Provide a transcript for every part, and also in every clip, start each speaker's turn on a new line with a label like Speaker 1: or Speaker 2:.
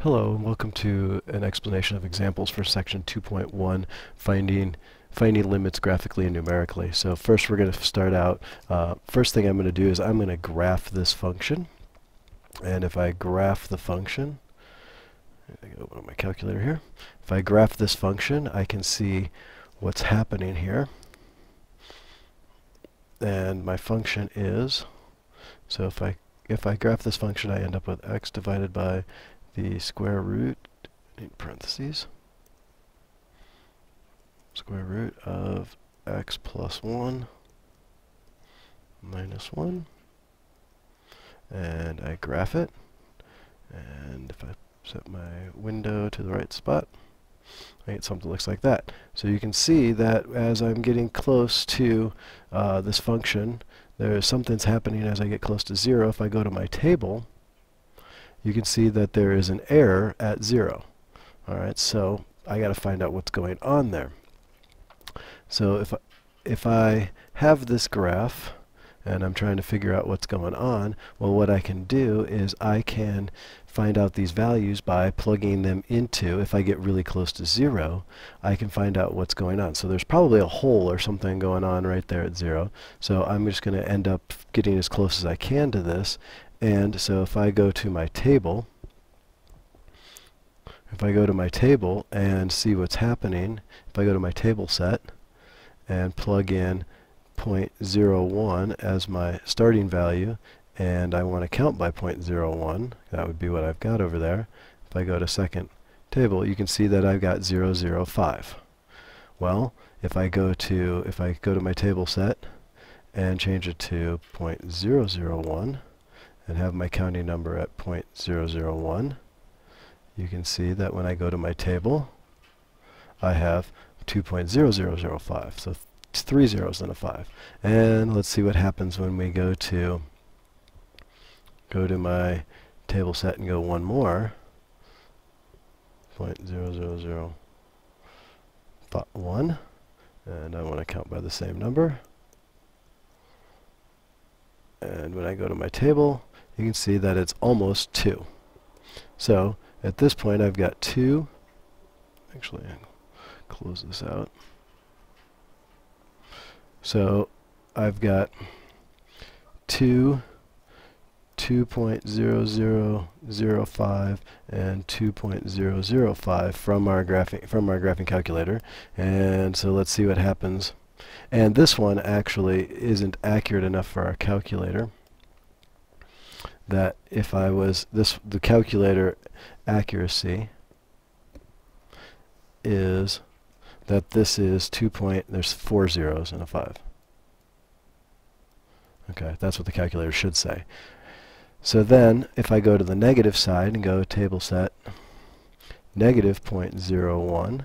Speaker 1: Hello, and welcome to an explanation of examples for section 2.1, finding limits graphically and numerically. So first we're going to start out, first thing I'm going to do is I'm going to graph this function. And if I graph the function, I can open up my calculator here. If I graph this function, I can see what's happening here. And my function is, so if I graph this function, I end up with x divided by the square root, in parentheses, square root of x plus 1 minus 1. And I graph it. And if I set my window to the right spot, I get something that looks like that. So you can see that as I'm getting close to this function, something's happening as I get close to 0. If I go to my table, you can see that there is an error at 0. Alright, so I got to find out what's going on there. So if I have this graph and I'm trying to figure out what's going on, well, what I can do is I can find out these values by plugging them into, if I get really close to 0, I can find out what's going on. So there's probably a hole or something going on right there at 0. So I'm just going to end up getting as close as I can to this. And so if I go to my table, and see what's happening, if I go to my table set and plug in 0.01 as my starting value, and I want to count by 0.01, that would be what I've got over there. If I go to second table, you can see that I've got 005. Well, if I go to my table set and change it to 0.001 and have my counting number at 0.001, you can see that when I go to my table, I have 2.0005. So 3 zeros and a 5. And let's see what happens when we go to my table set and go one more. 0.0001, and I want to count by the same number. And when I go to my table, you can see that it's almost 2. So at this point I've got 2. Actually, I'll close this out. So I've got 2.0005 and 2.005 from our graphing calculator. And so let's see what happens. And this one actually isn't accurate enough for our calculator. That if I was the calculator accuracy is that this is there's 4 zeros and a 5. Okay, that's what the calculator should say. So then, if I go to the negative side and go table set negative 0.01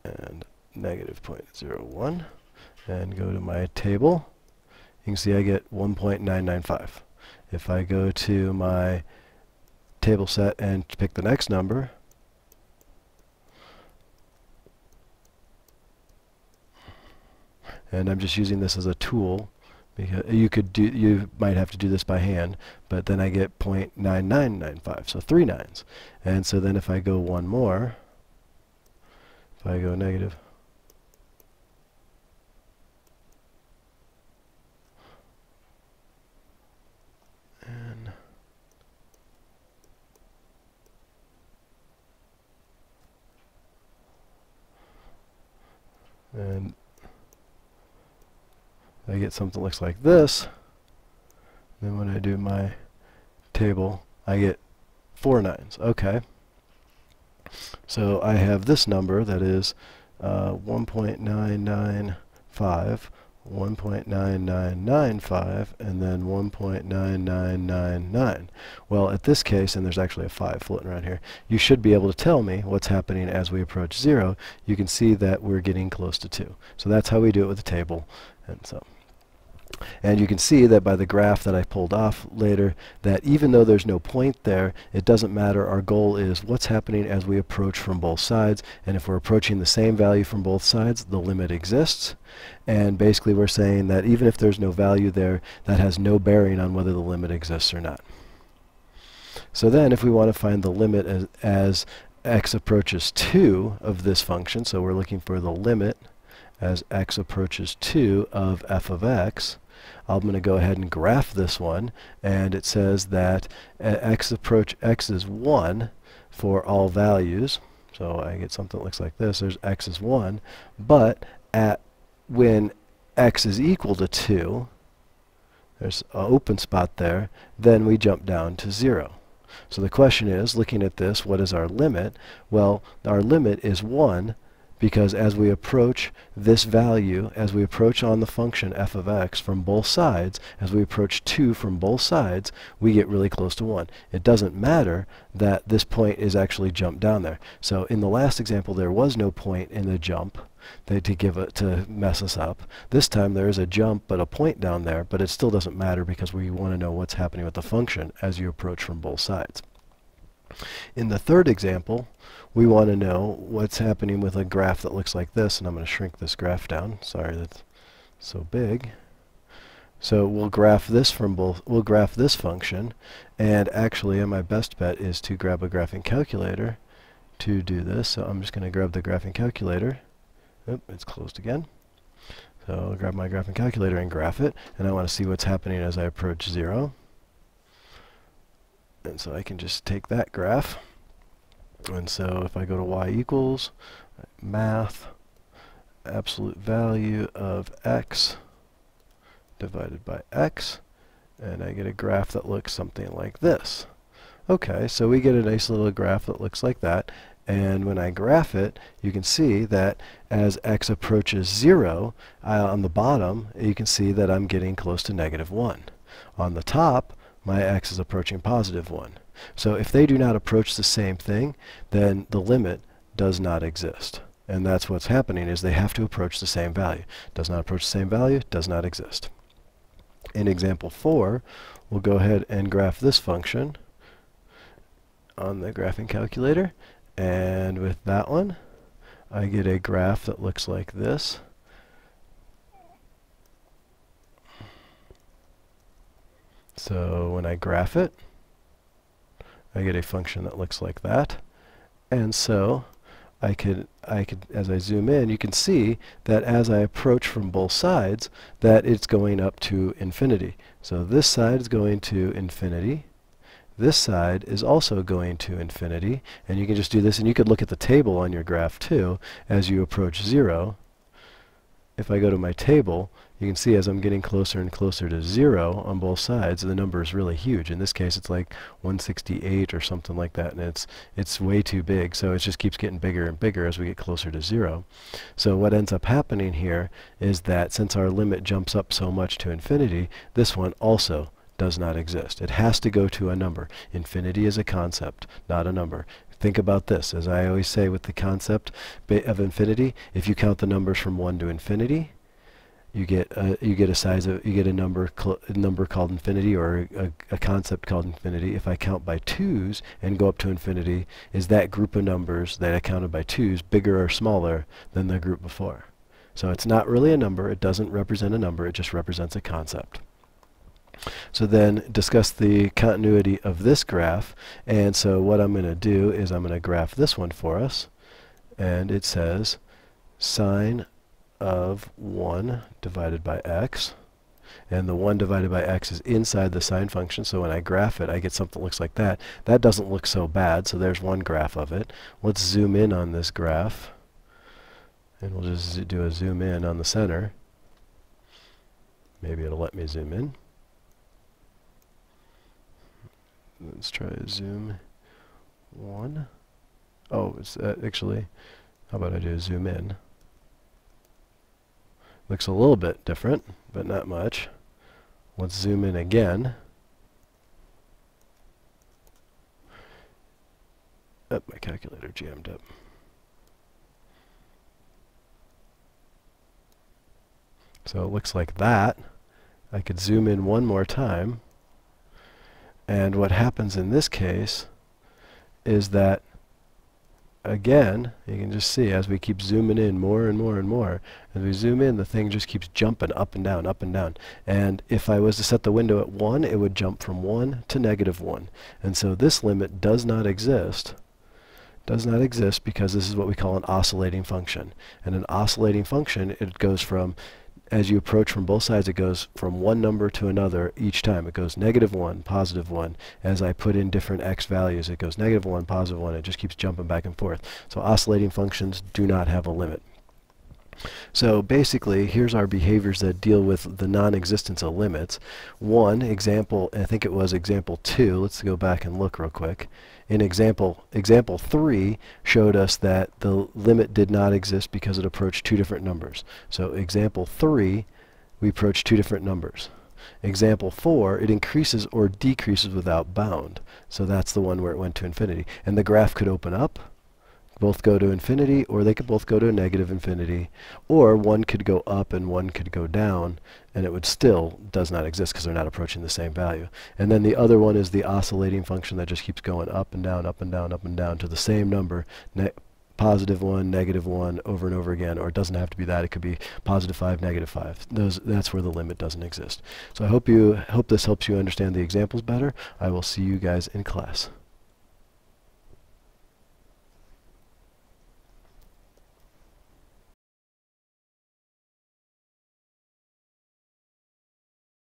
Speaker 1: and negative 0.01 and go to my table, you can see I get 1.995. If I go to my table set and pick the next number, and I'm just using this as a tool, because you might have to do this by hand, but then I get 0.9995, so 3 nines. And so then if I go one more, if I go negative, and I get something that looks like this. Then when I do my table, I get 4 nines. Okay. So I have this number that is 1.995, 1.9995, and then 1.9999. Well, at this case, and there's actually a 5 floating around here, you should be able to tell me what's happening as we approach 0. You can see that we're getting close to 2. So that's how we do it with the table. And you can see that by the graph that I pulled off later, that even though there's no point there, it doesn't matter. Our goal is what's happening as we approach from both sides. And if we're approaching the same value from both sides, the limit exists. And basically we're saying that even if there's no value there, that has no bearing on whether the limit exists or not. So then if we want to find the limit as x approaches 2 of this function, so we're looking for the limit as x approaches 2 of f of x, I'm going to go ahead and graph this one, and it says that x is 1 for all values. So I get something that looks like this. There's x is 1, but when x is equal to 2, there's an open spot there, then we jump down to 0. So the question is, looking at this, what is our limit? Well, our limit is 1, because as we approach this value, as we approach on the function f of x from both sides, as we approach 2 from both sides, we get really close to 1. It doesn't matter that this point is actually jumped down there. So in the last example, there was no point in the jump to mess us up. This time there is a jump but a point down there, but it still doesn't matter because we want to know what's happening with the function as you approach from both sides. In the third example, we want to know what's happening with a graph that looks like this, and I'm going to shrink this graph down. Sorry that's so big. So we'll graph this function, and actually my best bet is to grab a graphing calculator to do this. So I'm just going to grab the graphing calculator. Oop, it's closed again. So I'll grab my graphing calculator and graph it, and I want to see what's happening as I approach 0. And so I can just take that graph, and so if I go to y equals math absolute value of x divided by x, and I get a graph that looks something like this. Okay, so we get a nice little graph that looks like that, and when I graph it, you can see that as x approaches 0, on the bottom you can see that I'm getting close to -1. On the top, my x is approaching +1. So if they do not approach the same thing, then the limit does not exist. And that's what's happening, is they have to approach the same value. Does not approach the same value, does not exist. In example 4, we'll go ahead and graph this function on the graphing calculator. And with that one, I get a graph that looks like this. So when I graph it, I get a function that looks like that. And so I could, as I zoom in, you can see that as I approach from both sides, that it's going up to infinity. So this side is going to infinity. This side is also going to infinity. And you can just do this, and you could look at the table on your graph too as you approach 0. If I go to my table, you can see as I'm getting closer and closer to 0 on both sides, the number is really huge. In this case, it's like 168 or something like that, and it's way too big, so it just keeps getting bigger and bigger as we get closer to 0. So what ends up happening here is that since our limit jumps up so much to infinity, this one also does not exist. It has to go to a number. Infinity is a concept, not a number. Think about this. As I always say with the concept of infinity, if you count the numbers from 1 to infinity, you get a number called infinity, or a concept called infinity. If I count by 2's and go up to infinity, is that group of numbers that I counted by 2's bigger or smaller than the group before? So it's not really a number. It doesn't represent a number. It just represents a concept. So then discuss the continuity of this graph, and so what I'm going to do is I'm going to graph this one for us, and it says sine of 1 divided by x, and the 1 divided by x is inside the sine function, so when I graph it I get something that looks like that. That doesn't look so bad, so there's one graph of it. Let's zoom in on this graph, and we'll just do a zoom in on the center. Maybe it'll let me zoom in. Let's try a zoom 1. Oh, it's actually, how about I do a zoom in? Looks a little bit different, but not much. Let's zoom in again. Oh, my calculator jammed up. So it looks like that. I could zoom in one more time. And what happens in this case is that again, you can just see as we keep zooming in more and more and more, as we zoom in, the thing just keeps jumping up and down, up and down. And if I was to set the window at 1, it would jump from 1 to -1. And so this limit does not exist. Does not exist because this is what we call an oscillating function. And an oscillating function, it goes from, as you approach from both sides, it goes from one number to another each time. It goes -1, +1. As I put in different x values, it goes -1, +1. It just keeps jumping back and forth. So oscillating functions do not have a limit. So basically, here's our behaviors that deal with the non-existence of limits. One example, I think it was example 2. Let's go back and look real quick. In example 3 showed us that the limit did not exist because it approached 2 different numbers. So example 3, we approached 2 different numbers. Example 4, it increases or decreases without bound. So that's the one where it went to infinity. And the graph could open up, both go to infinity, or they could both go to a -infinity, or one could go up and one could go down, and it would still does not exist because they're not approaching the same value. And then the other one is the oscillating function that just keeps going up and down, up and down, up and down to the same number, +1, -1, over and over again. Or it doesn't have to be that. It could be +5, -5. That's where the limit doesn't exist. So I hope this helps you understand the examples better. I will see you guys in class.